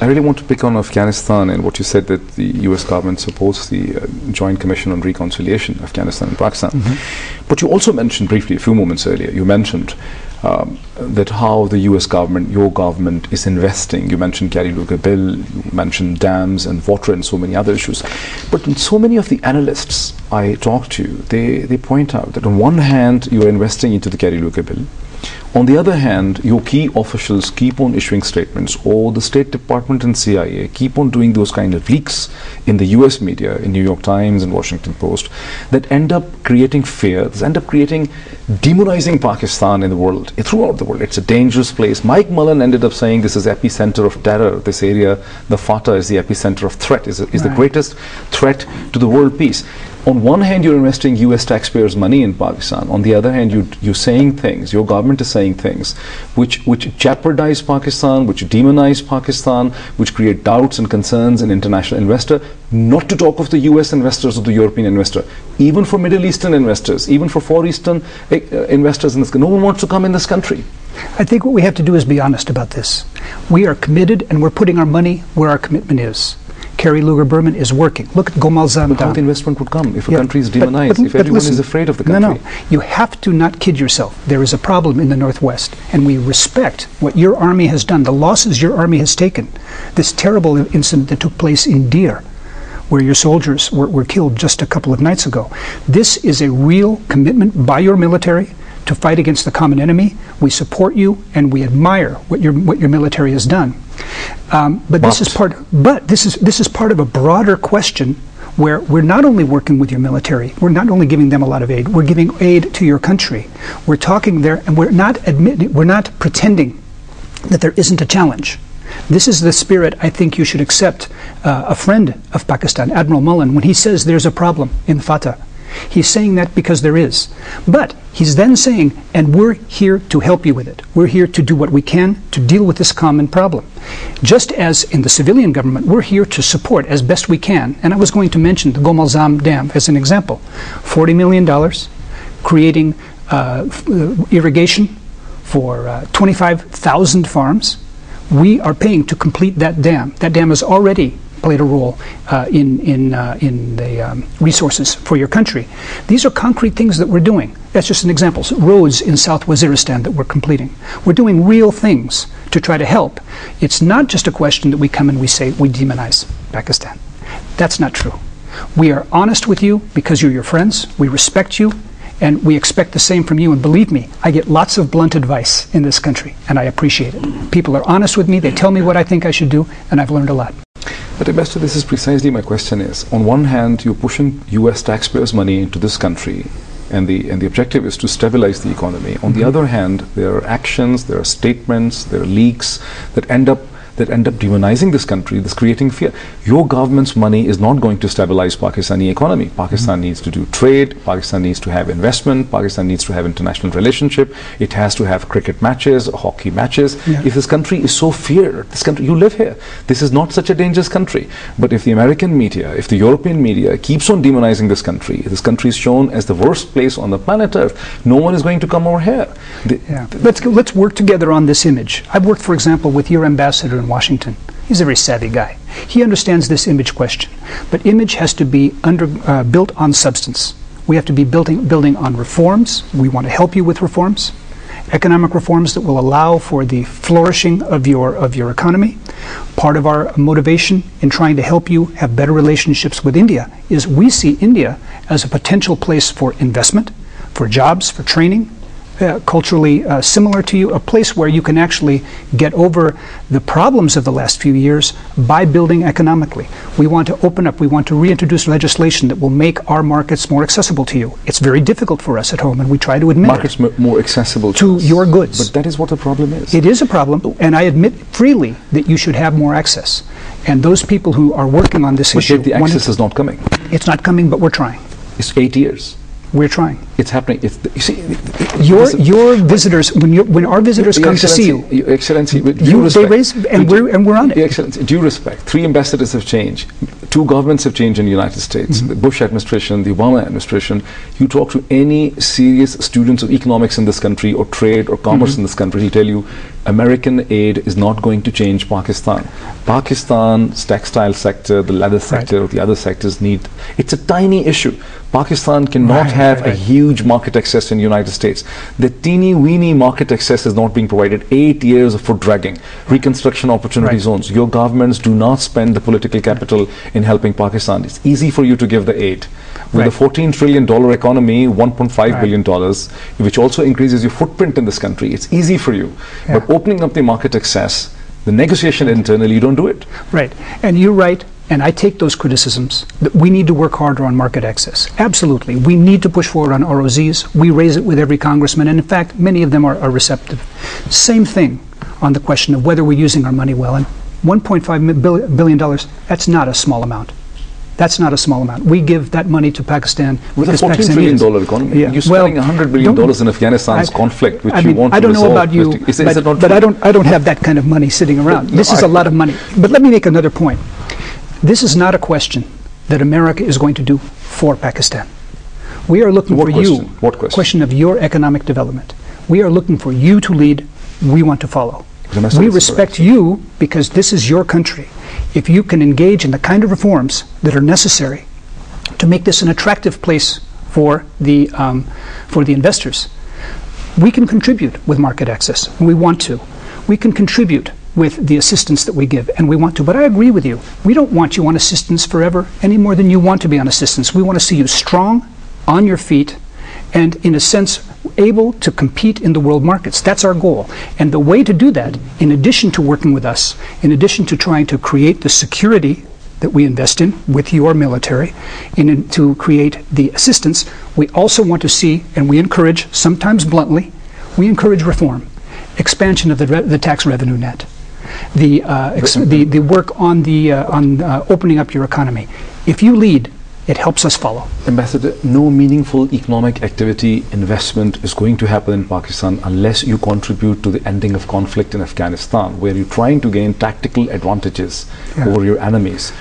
I really want to pick on Afghanistan and what you said, that the US government supports the Joint Commission on Reconciliation, Afghanistan and Pakistan. But you also mentioned briefly a few moments earlier, you mentioned that how the US government, your government, is investing. You mentioned Gary Lugar bill, you mentioned dams and water and so many other issues. But so many of the analysts I talk to, they point out that on one hand you are investing into the Gary Lugar bill. On the other hand, your key officials keep on issuing statements, or the State Department and CIA keep on doing those kind of leaks in the US media, in New York Times and Washington Post, that end up creating fear, that end up creating, demonizing Pakistan in the world, throughout the world. It's a dangerous place. Mike Mullen ended up saying this is epicenter of terror. This area, the Fatah, is the epicenter of threat, is the greatest threat to the world peace. On one hand, you're investing US taxpayers' money in Pakistan. On the other hand, you're saying things, your government is saying things which jeopardize Pakistan, which demonize Pakistan, which create doubts and concerns in international investor, not to talk of the US investors or the European investor. Even for Middle Eastern investors, even for Far Eastern investors in this country, no one wants to come in this country. I think what we have to do is be honest about this. We are committed, and we're putting our money where our commitment is. Kerry Lugar Berman is working. Look at Gomal Zam. But how the investment would come if a country is demonized, if everyone is afraid of the country? No. You have to not kid yourself. There is a problem in the Northwest, and we respect what your army has done, the losses your army has taken. This terrible incident that took place in Deer, where your soldiers were killed just a couple of nights ago. This is a real commitment by your military to fight against the common enemy. We support you, and we admire what your military has done. But this is part of a broader question, where we're not only working with your military, we're not only giving them a lot of aid, we're giving aid to your country. We're talking there, and we're not pretending that there isn't a challenge. This is the spirit I think you should accept. A friend of Pakistan, Admiral Mullen, when he says there's a problem in Fatah, he's saying that because there is. But he's then saying, and we're here to help you with it. We're here to do what we can to deal with this common problem. Just as in the civilian government, we're here to support as best we can. And I was going to mention the Gomal Zam Dam as an example. $40 million, creating irrigation for 25,000 farms. We are paying to complete that dam. That dam has already played a role in the resources for your country. These are concrete things that we're doing. That's just an example. So roads in South Waziristan that we're completing. We're doing real things to try to help. It's not just a question that we come and we say we demonize Pakistan. That's not true. We are honest with you because you're your friends. We respect you, and we expect the same from you. And believe me, I get lots of blunt advice in this country, and I appreciate it. People are honest with me. They tell me what I think I should do, and I've learned a lot. But Ambassador, this is precisely my question is. On one hand, you're pushing US taxpayers' money into this country, and the objective is to stabilize the economy. On the other hand, there are actions, there are statements, there are leaks that end up demonizing this country, this creating fear. Your government's money is not going to stabilize Pakistani economy. Pakistan needs to do trade, Pakistan needs to have investment, Pakistan needs to have international relationship, it has to have cricket matches, hockey matches. If this country is so feared, this country, you live here, this is not such a dangerous country. But if the American media, if the European media keeps on demonizing this country is shown as the worst place on the planet Earth, no one is going to come over here. Let's work together on this image. I've worked, for example, with your ambassador in Washington. He's a very savvy guy. He understands this image question. But image has to be built on substance. We have to be building on reforms. We want to help you with reforms, economic reforms that will allow for the flourishing of your economy. Part of our motivation in trying to help you have better relationships with India is we see India as a potential place for investment, for jobs, for training, culturally similar to you, a place where you can actually get over the problems of the last few years by building economically. We want to open up, we want to reintroduce legislation that will make our markets more accessible to you. It's very difficult for us at home, and we try to admit markets more accessible to your goods. But that is what the problem is. It is a problem, and I admit freely that you should have more access. And those people who are working on this issue... But the access is not coming. It's not coming, but we're trying. It's 8 years. We're trying. It's happening. You see, your visitors, when our visitors come to see you, Your Excellency, with due respect, they raise, and we're on it. Your Excellency, due respect, 3 ambassadors have changed. two governments have changed in the United States, the Bush administration, the Obama administration. You talk to any serious students of economics in this country or trade or commerce in this country, he'll tell you American aid is not going to change Pakistan. Pakistan's textile sector, the leather sector, the other sectors need, it's a tiny issue. Pakistan cannot have a huge market access in the United States. The teeny weeny market access is not being provided. 8 years of foot dragging, reconstruction opportunity zones. Your governments do not spend the political capital in helping Pakistan. It's easy for you to give the aid. With a $14 trillion economy, $1.5 billion, which also increases your footprint in this country, it's easy for you. But opening up the market access, the negotiation internally, you don't do it. Right. And you're right. And I take those criticisms that we need to work harder on market access. Absolutely. We need to push forward on ROZs. We raise it with every congressman, and in fact, many of them are receptive. Same thing on the question of whether we're using our money well. And $1.5 billion, that's not a small amount. That's not a small amount. We give that money to Pakistan with a $14 trillion economy. You're spending $100 billion in Afghanistan's conflict, which you want to resolve. I don't know about you, but I don't have that kind of money sitting around. This is a lot of money. But let me make another point. This is not a question that America is going to do for Pakistan. We are looking for you. What question? Question of your economic development. We are looking for you to lead. We want to follow. We respect you because this is your country. If you can engage in the kind of reforms that are necessary to make this an attractive place for the investors, we can contribute with market access. We want to. We can contribute with the assistance that we give, and we want to. But I agree with you. We don't want you on assistance forever any more than you want to be on assistance. We want to see you strong, on your feet, and in a sense able to compete in the world markets. That's our goal. And the way to do that, in addition to working with us, in addition to trying to create the security that we invest in with your military, to create the assistance, we also want to see, and we encourage, sometimes bluntly, we encourage reform, expansion of the tax revenue net, the work on opening up your economy. If you lead, it helps us follow. Ambassador, no meaningful economic activity, investment is going to happen in Pakistan unless you contribute to the ending of conflict in Afghanistan, where you're trying to gain tactical advantages over your enemies.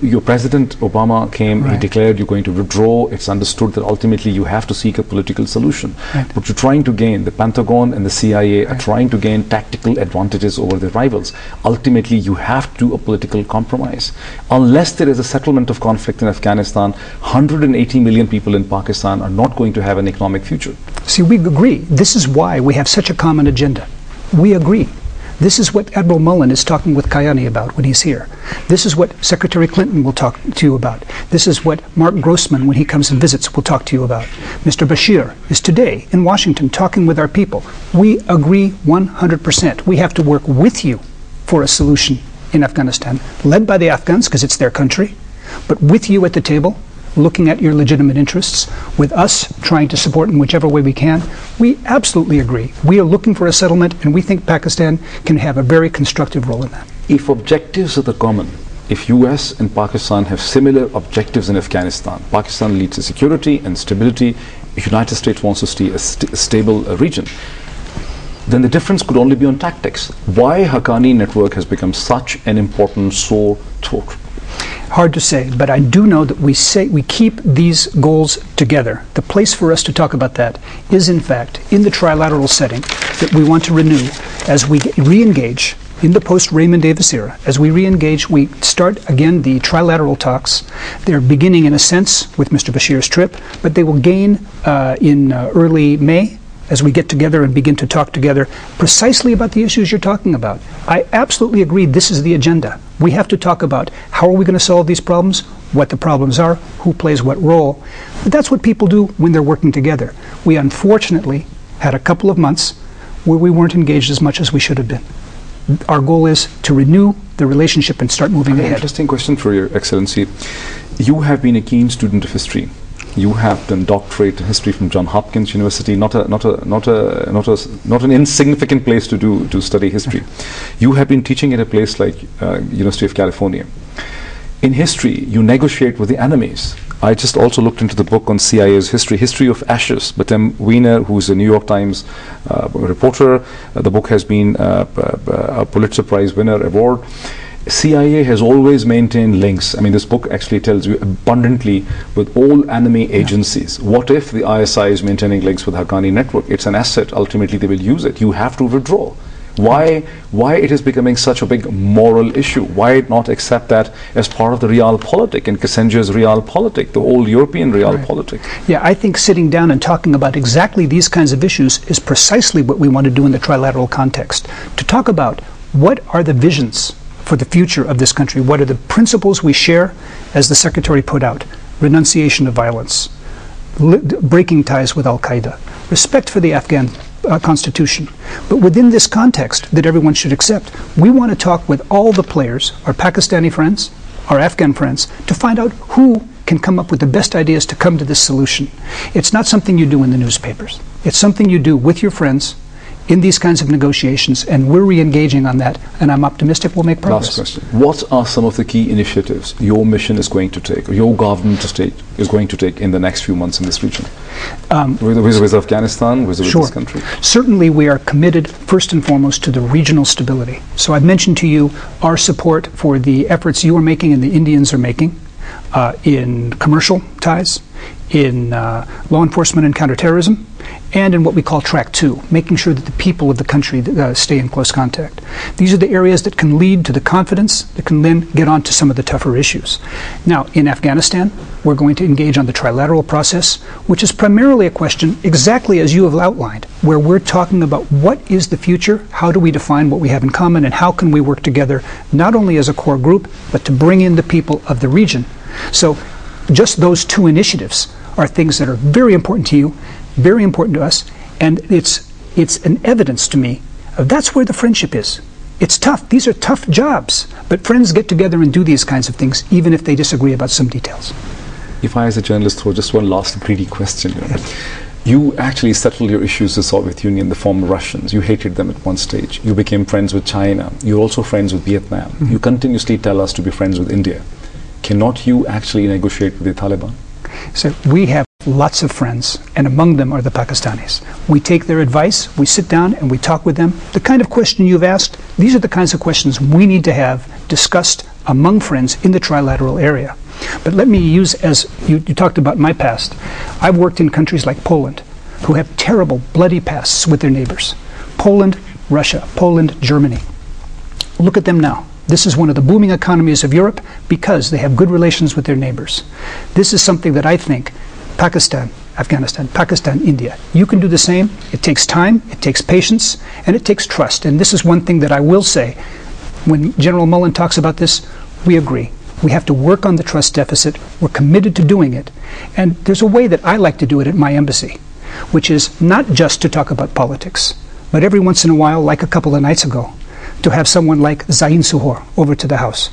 Your President Obama came, he declared you're going to withdraw. It's understood that ultimately you have to seek a political solution. But you're trying to gain, the Pentagon and the CIA are trying to gain tactical advantages over their rivals. Ultimately, you have to do a political compromise. Unless there is a settlement of conflict in Afghanistan, 180 million people in Pakistan are not going to have an economic future. See, we agree. This is why we have such a common agenda. We agree. This is what Admiral Mullen is talking with Kayani about when he's here. This is what Secretary Clinton will talk to you about. This is what Mark Grossman, when he comes and visits, will talk to you about. Mr. Bashir is today in Washington talking with our people. We agree 100%. We have to work with you for a solution in Afghanistan, led by the Afghans, because it's their country, but with you at the table, looking at your legitimate interests, with us trying to support in whichever way we can. We absolutely agree. We are looking for a settlement, and we think Pakistan can have a very constructive role in that. If objectives are the common, if US and Pakistan have similar objectives in Afghanistan, Pakistan leads to security and stability, the United States wants to see a stable region, then the difference could only be on tactics. Why Haqqani network has become such an important sore throat? Hard to say, but I do know that we keep these goals together. The place for us to talk about that is, in fact, in the trilateral setting that we want to renew as we re-engage in the post-Raymond Davis era. As we re-engage, we start again the trilateral talks. They're beginning, in a sense, with Mr. Bashir's trip, but they will gain in early May, as we get together and begin to talk together precisely about the issues you're talking about. I absolutely agree this is the agenda. We have to talk about how are we going to solve these problems, what the problems are, who plays what role. But that's what people do when they're working together. We unfortunately had a couple of months where we weren't engaged as much as we should have been. Our goal is to renew the relationship and start moving ahead. Interesting question for Your Excellency. You have been a keen student of history. You have done doctorate in history from Johns Hopkins University, not an insignificant place to study history. You have been teaching at a place like University of California. In history, you negotiate with the enemies. I just also looked into the book on CIA's history of Ashes. Batem Wiener, who is a New York Times reporter, the book has been a Pulitzer Prize winner award. CIA has always maintained links. I mean, this book actually tells you abundantly with all enemy agencies. What if the ISI is maintaining links with Haqqani network? It's an asset. Ultimately, they will use it. You have to withdraw. Why it is becoming such a big moral issue? Why not accept that as part of the realpolitik and Kissinger's realpolitik, the old European realpolitik? Yeah, I think sitting down and talking about exactly these kinds of issues is precisely what we want to do in the trilateral context. To talk about what are the visions for the future of this country, what are the principles we share, as the Secretary put out: renunciation of violence, breaking ties with Al-Qaeda, respect for the Afghan constitution. But within this context that everyone should accept, we want to talk with all the players, our Pakistani friends, our Afghan friends, to find out who can come up with the best ideas to come to this solution. It's not something you do in the newspapers. It's something you do with your friends in these kinds of negotiations, and we're re-engaging on that, and I'm optimistic we'll make progress. Last question. What are some of the key initiatives your mission is going to take, or your government is going to take in the next few months in this region? With Afghanistan, with Sure. this country? Certainly we are committed first and foremost to the regional stability. So I've mentioned to you our support for the efforts you are making and the Indians are making in commercial ties, in law enforcement and counterterrorism, and in what we call Track 2, making sure that the people of the country stay in close contact. These are the areas that can lead to the confidence that can then get on to some of the tougher issues. Now, in Afghanistan, we're going to engage on the trilateral process, which is primarily a question exactly as you have outlined, where we're talking about what is the future, how do we define what we have in common, and how can we work together, not only as a core group, but to bring in the people of the region. So just those two initiatives are things that are very important to you, very important to us, and it's an evidence to me of that's where the friendship is. It's tough. These are tough jobs, but friends get together and do these kinds of things, even if they disagree about some details. If I, as a journalist, throw just one last greedy question. You actually settled your issues with the Soviet Union, the former Russians. You hated them at one stage. You became friends with China. You're also friends with Vietnam. You continuously tell us to be friends with India. Cannot you actually negotiate with the Taliban? So we have lots of friends, and among them are the Pakistanis. We take their advice, we sit down and we talk with them. The kind of question you've asked, these are the kinds of questions we need to have discussed among friends in the trilateral area. But let me use, as you talked about my past, I've worked in countries like Poland, who have terrible, bloody pasts with their neighbors. Poland, Russia, Poland, Germany. Look at them now. This is one of the booming economies of Europe because they have good relations with their neighbors. This is something that I think Pakistan, Afghanistan, Pakistan, India, you can do the same. It takes time, it takes patience, and it takes trust. And this is one thing that I will say. When General Mullen talks about this, we agree. We have to work on the trust deficit. We're committed to doing it. And there's a way that I like to do it at my embassy, which is not just to talk about politics, but every once in a while, like a couple of nights ago, to have someone like Zain Suhor over to the house,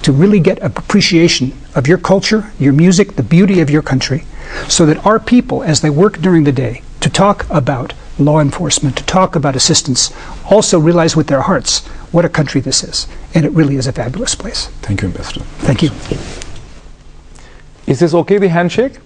to really get an appreciation of your culture, your music, the beauty of your country, so that our people, as they work during the day, to talk about law enforcement, to talk about assistance, also realize with their hearts what a country this is. And it really is a fabulous place. Thank you, Ambassador. Thank you. Is this okay, the handshake?